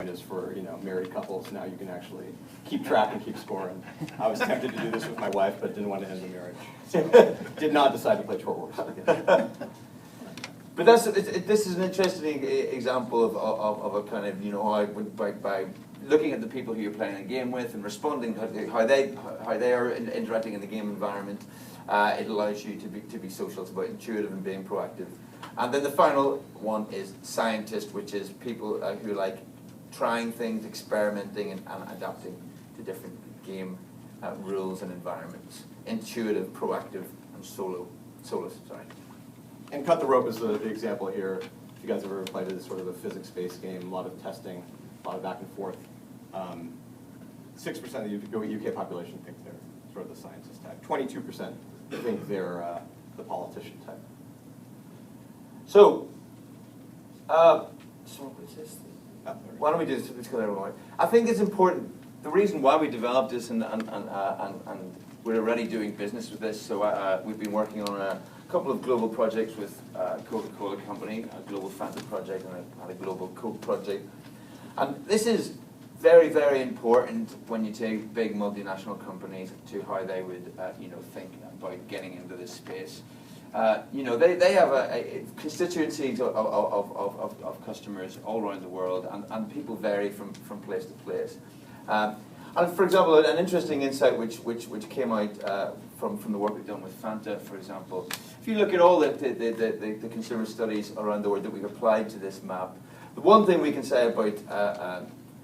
is for married couples. Now you can actually keep track and keep score. And I was tempted to do this with my wife, but didn't want to end the marriage. So did not decide to play Chore Wars. But this is an interesting example of a kind of how I would by looking at the people who you're playing a game with and responding how they are interacting in the game environment. It allows you to be social. It's about intuitive and being proactive. And then the final one is scientist, which is people who like trying things, experimenting, and adapting to different game rules and environments. Intuitive, proactive, and solus. Sorry. And Cut the Rope is the example here. If you guys have ever played it, it's sort of a physics-based game, a lot of testing, a lot of back and forth. 6% of the UK population think they're sort of the scientist type. 22% think they're the politician type. So, why don't we do this? Let's go there. I think it's important. The reason why we developed this and we're already doing business with this. So we've been working on a couple of global projects with Coca-Cola Company, a global Fanta project and a global Coke project. And this is very, very important when you take big multinational companies to how they would think about getting into this space. They have a constituencies of customers all around the world, and people vary from place to place. And for example, an interesting insight which came out from the work we've done with Fanta, for example, if you look at all the consumer studies around the world that we've applied to this map, the one thing we can say about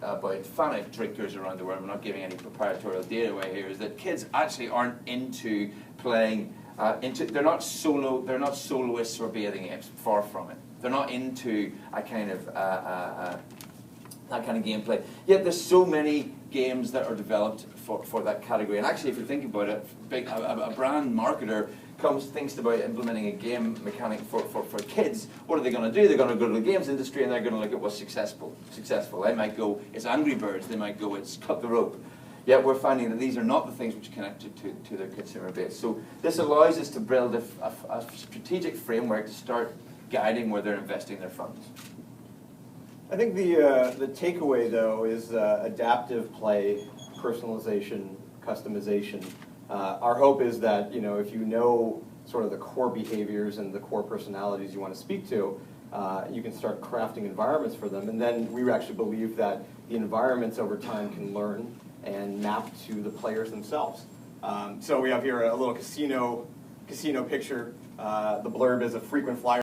Fanta drinkers around the world, we're not giving any proprietary data away here, is that kids actually aren't into playing. They're not soloists or bathing apes. Far from it. They're not into a kind of that kind of gameplay. Yet there's so many games that are developed for that category. And actually, if you think about it, a brand marketer thinks about implementing a game mechanic for kids. What are they going to do? They're going to go to the games industry and they're going to look at what's successful. They might go, it's Angry Birds. They might go, it's Cut the Rope. Yet we're finding that these are not the things which connect to their consumer base. So this allows us to build a strategic framework to start guiding where they're investing their funds. I think the takeaway, though, is adaptive play, personalization, customization. Our hope is that if you know sort of the core behaviors and the core personalities you want to speak to, you can start crafting environments for them. And then we actually believe that the environments over time can learn and map to the players themselves. So we have here a little casino picture. The blurb is a frequent flyer